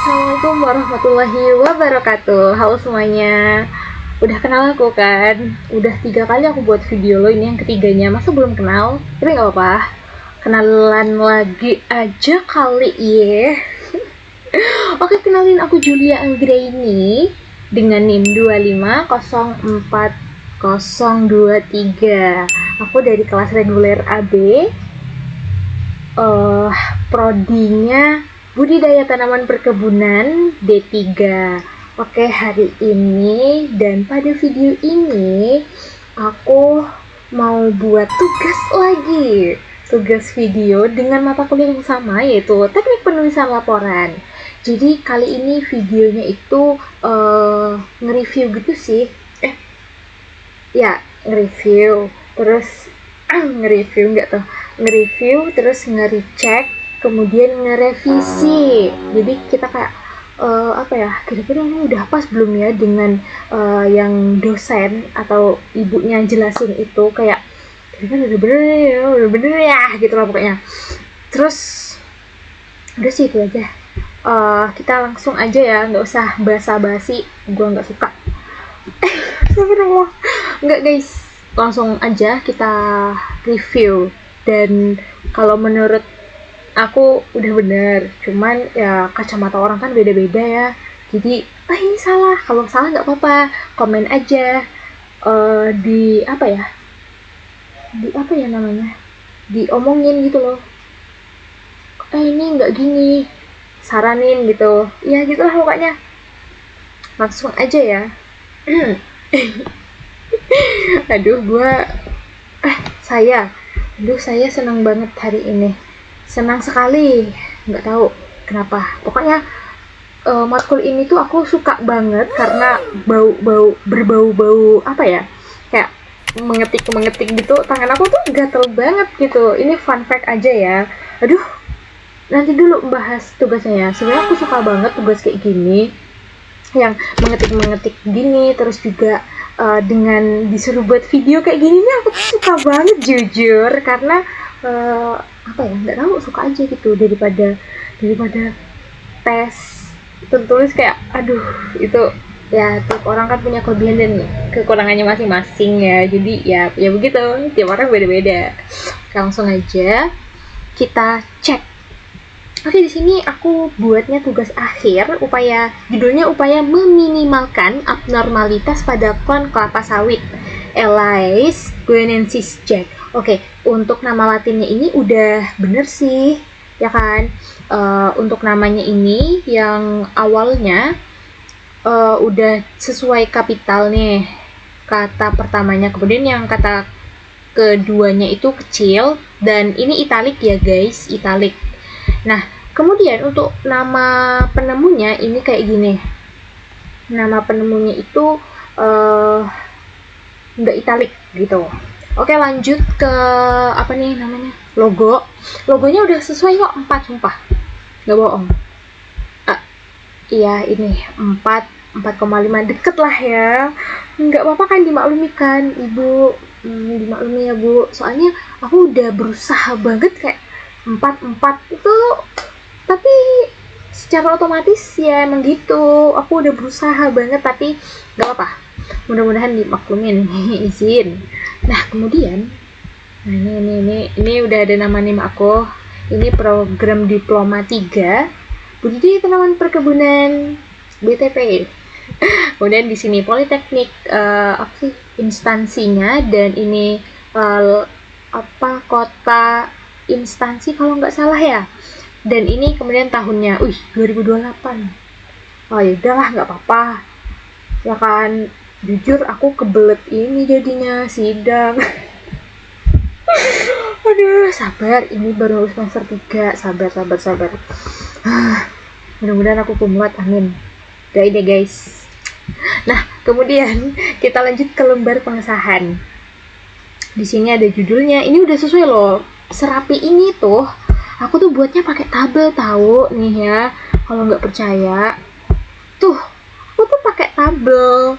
Assalamualaikum warahmatullahi wabarakatuh. Halo semuanya. Udah kenal aku kan? Udah 3 kali aku buat video lo, ini yang ketiganya. Masa belum kenal? Tapi gak apa-apa, kenalan lagi aja kali ya. Oke, kenalin, aku Julia Anggraini dengan NIM 2504023. Aku dari kelas reguler AB. Prodinya budidaya tanaman perkebunan D3. Oke, hari ini dan pada video ini aku mau buat tugas video dengan mata kuliah yang sama, yaitu teknik penulisan laporan. Jadi kali ini videonya itu nge-review gitu sih. Nge-review terus nge-review terus nge-recheck, kemudian ngerevisi. Jadi kita kayak kira-kira ini udah pas belum ya dengan yang dosen atau ibunya jelasin itu, kayak kira-kira udah bener ya gitu lah pokoknya. Terus udah sih itu aja. Kita langsung aja ya, nggak usah basa-basi, gua nggak suka. Nggak guys, langsung aja kita review. Dan kalau menurut aku udah bener, cuman ya kacamata orang kan beda-beda ya. Jadi ini salah, kalau salah nggak apa-apa, komen aja diomongin gitu loh. Ini nggak gini, saranin gitu ya, gitulah pokoknya. Langsung aja ya. Saya senang banget hari ini, senang sekali, nggak tahu kenapa. Pokoknya matkul ini tuh aku suka banget karena berbau-bau kayak mengetik gitu, tangan aku tuh gatel banget gitu. Ini fun fact aja ya. Nanti dulu bahas tugasnya ya. Sebenarnya aku suka banget tugas kayak gini, yang mengetik gini, terus juga dengan disuruh buat video kayak gini nih, aku tuh suka banget jujur, karena nggak tahu, suka aja gitu, daripada tes tertulis kayak itu ya, tiap orang kan punya kelebihan dan kekurangannya masing-masing ya. Jadi ya begitu, tiap orang beda-beda. Langsung aja kita cek. Oke, di sini aku buatnya tugas akhir, judulnya upaya meminimalkan abnormalitas pada klon kelapa sawit Elais guinensis Jack. Oke, untuk nama latinnya ini udah bener sih, ya kan? Untuk namanya ini yang awalnya udah sesuai kapital nih, kata pertamanya, kemudian yang kata keduanya itu kecil, dan ini italik ya guys, italik. Nah, kemudian untuk nama penemunya ini kayak gini. Nama penemunya itu nggak italik gitu. Oke, lanjut ke logonya udah sesuai kok, 4, sumpah nggak bohong. Iya, ini 4,5, deket lah ya. Nggak apa-apa kan, dimaklumikan ibu, dimaklumi ya bu, soalnya aku udah berusaha banget kayak 4 itu, tapi secara otomatis ya emang gitu. Aku udah berusaha banget, tapi nggak apa-apa, mudah-mudahan dimaklumin. Izin. Nah, kemudian ini udah ada nama nim aku. Ini program diploma 3 budidaya tanaman perkebunan BTP. Kemudian di sini politeknik instansinya, dan ini kota instansi kalau nggak salah ya. Dan ini kemudian tahunnya 2028. Oh ya udahlah, nggak apa-apa ya kan. Jujur aku kebelet ini jadinya sidang. Sabar, ini baru semester 3. Sabar. Mudah-mudahan aku kuat, amin. Doain deh guys. Nah, kemudian kita lanjut ke lembar pengesahan. Di sini ada judulnya. Ini udah sesuai loh. Serapi ini tuh aku tuh buatnya pakai tabel, tahu nih ya. Kalau nggak percaya, tuh aku tuh pakai tabel.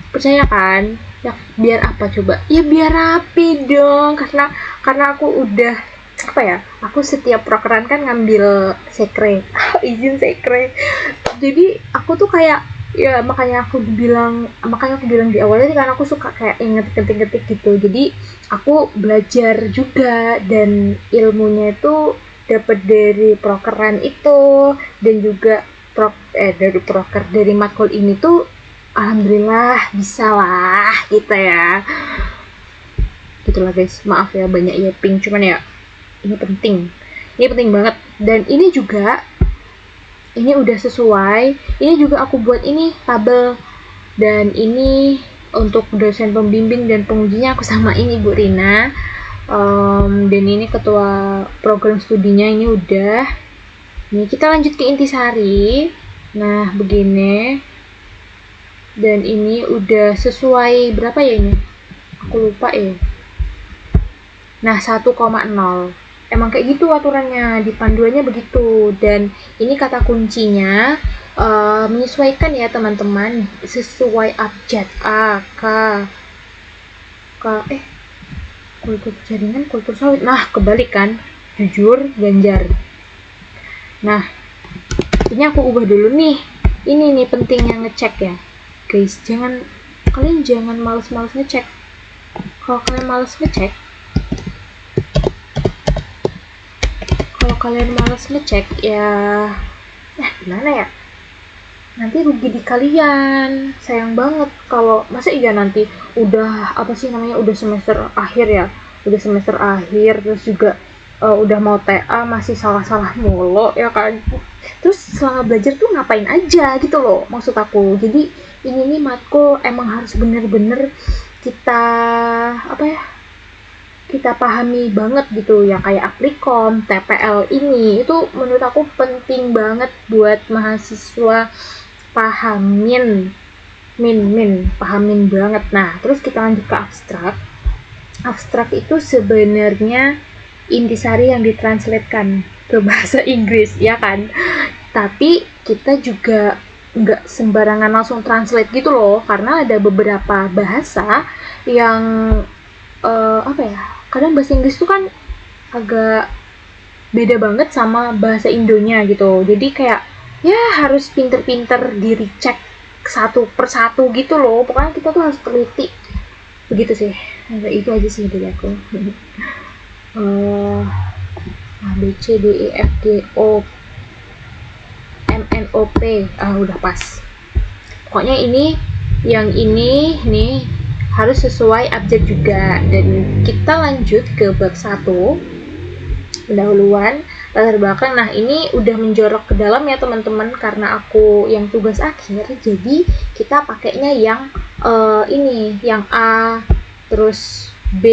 Percaya kan? Ya biar apa coba? Ya biar rapi dong, karena aku udah aku setiap prokeran kan ngambil sekre. izin sekre. Jadi aku tuh kayak, ya makanya aku bilang di awalnya karena aku suka kayak ngetik-ngetik gitu. Jadi aku belajar juga, dan ilmunya itu dapat dari prokeran itu, dan juga dari matkul ini tuh alhamdulillah bisa lah gitu ya. Gitulah guys, maaf ya banyak yapping, cuman ya ini penting banget. Dan ini juga, ini udah sesuai, ini juga aku buat ini tabel, dan ini untuk dosen pembimbing dan pengujinya aku samain Ibu Rina. Dan ini ketua program studinya ini udah. Ini kita lanjut ke intisari. Nah begini, dan ini udah sesuai berapa ya ini, aku lupa ya. Nah 1,0, emang kayak gitu aturannya di panduannya begitu. Dan ini kata kuncinya menyesuaikan ya teman-teman, sesuai abjad A, K, kultur jaringan, kultur sawit. Nah kebalik kan, jujur, ganjar. Nah ini aku ubah dulu nih. Ini nih pentingnya ngecek ya guys, kalian jangan males-males ngecek. Kalau kalian males ngecek, ya gimana ya, nanti rugi di kalian, sayang banget. Kalau masa iya nanti udah udah semester akhir terus juga udah mau TA masih salah mulu ya kan. Terus selama belajar tuh ngapain aja gitu loh maksud aku. Jadi ini nih matkul emang harus bener-bener kita pahami banget gitu ya, kayak Aplikom, TPL ini itu menurut aku penting banget buat mahasiswa pahamin banget. Nah terus kita lanjut ke abstrak itu sebenarnya intisari yang ditranslatekan ke bahasa Inggris ya kan, tapi kita juga nggak sembarangan langsung translate gitu loh, karena ada beberapa bahasa yang kadang bahasa Inggris tuh kan agak beda banget sama bahasa Indonya gitu. Jadi kayak ya harus pinter-pinter di recheck satu persatu gitu loh. Pokoknya kita tuh harus teliti begitu sih. Nah, itu aja sih dari aku. A B C D E F G O M N O P udah pas. Pokoknya yang ini nih harus sesuai abjad juga. Dan kita lanjut ke bab 1, pendahuluan, latar belakang. Nah ini udah menjorok ke dalam ya teman-teman, karena aku yang tugas akhir, jadi kita pakainya yang ini, yang A, terus B,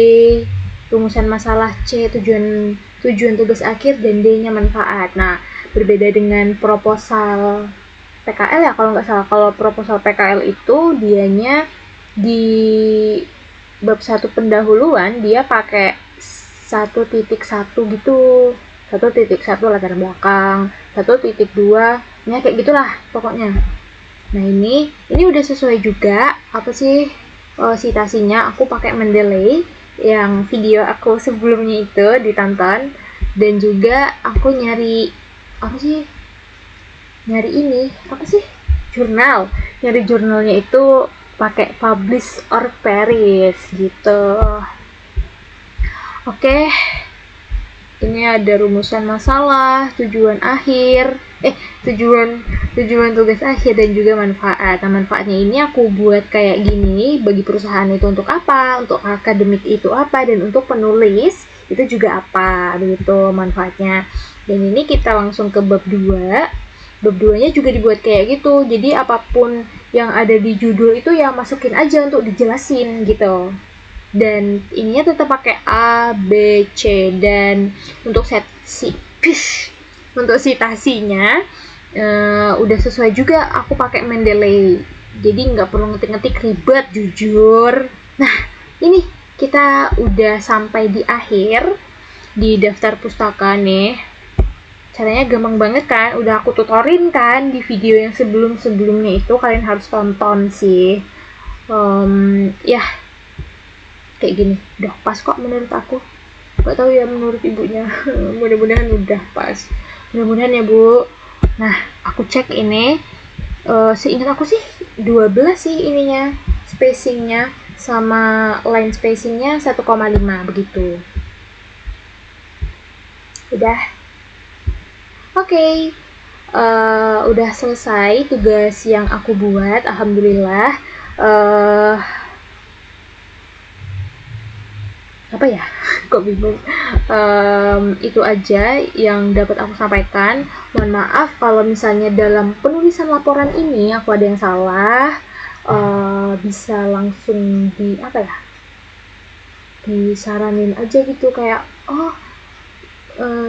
rumusan masalah, C, tujuan tugas akhir, dan D-nya manfaat. Nah berbeda dengan proposal PKL ya kalau nggak salah. Kalau proposal PKL itu dianya di bab 1 pendahuluan dia pakai 1.1 gitu, 1.1 latar belakang, 1.2 nya kayak gitulah pokoknya. Nah ini udah sesuai juga citasinya. Aku pakai Mendeley yang video aku sebelumnya itu ditonton, dan juga aku nyari jurnalnya itu pakai Publish or Perish gitu. Oke, ini ada rumusan masalah, tujuan tugas akhir, dan juga manfaat. Nah manfaatnya ini aku buat kayak gini, bagi perusahaan itu untuk apa, untuk akademik itu apa, dan untuk penulis itu juga apa, begitu manfaatnya. Dan ini kita langsung ke bab 2. Bab 2-nya juga dibuat kayak gitu. Jadi apapun yang ada di judul itu ya masukin aja untuk dijelasin gitu. Dan ininya tetap pakai A, B, C. Dan untuk citasinya udah sesuai juga, aku pakai Mendeley. Jadi nggak perlu ngetik-ngetik ribet, jujur. Nah ini kita udah sampai di akhir di daftar pustaka nih. Caranya gampang banget kan, udah aku tutorin kan di video yang sebelumnya itu, kalian harus tonton sih. Ya kayak gini udah pas kok menurut aku, gak tahu ya menurut ibunya. Mudah-mudahan udah pas, mudah-mudahan ya Bu. Nah, aku cek ini, seingat aku sih 12 sih ininya, spacingnya sama line spacingnya 1,5 begitu. Udah. Oke. Udah selesai tugas yang aku buat, alhamdulillah. Apa ya? Kok bingung. Itu aja yang dapat aku sampaikan. Mohon maaf kalau misalnya dalam penulisan laporan ini aku ada yang salah. Bisa langsung di apa ya? Disaranin aja gitu, kayak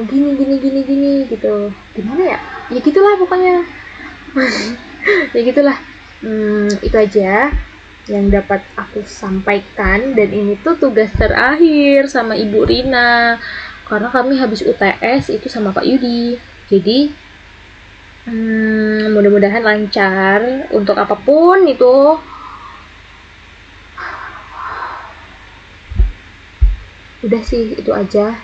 gini gitu. Gimana ya? Ya gitulah pokoknya. Ya gitulah. Itu aja yang dapat aku sampaikan, dan ini tuh tugas terakhir sama Ibu Rina karena kami habis UTS itu sama Pak Yudi. Jadi mudah-mudahan lancar untuk apapun itu. Udah sih, itu aja.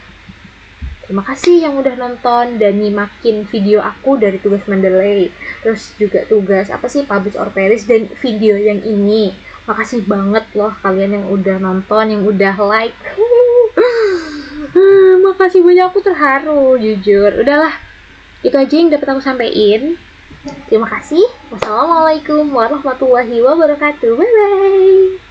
Terima kasih yang udah nonton dan nyimakin video aku dari tugas Mendeley, terus juga tugas apa sih, publish or perish, dan video yang ini. Makasih banget loh kalian yang udah nonton, yang udah like. Makasih banyak, aku terharu jujur. Udahlah, itu aja yang dapat aku sampaikan. Terima kasih. Wassalamualaikum warahmatullahi wabarakatuh. Bye bye.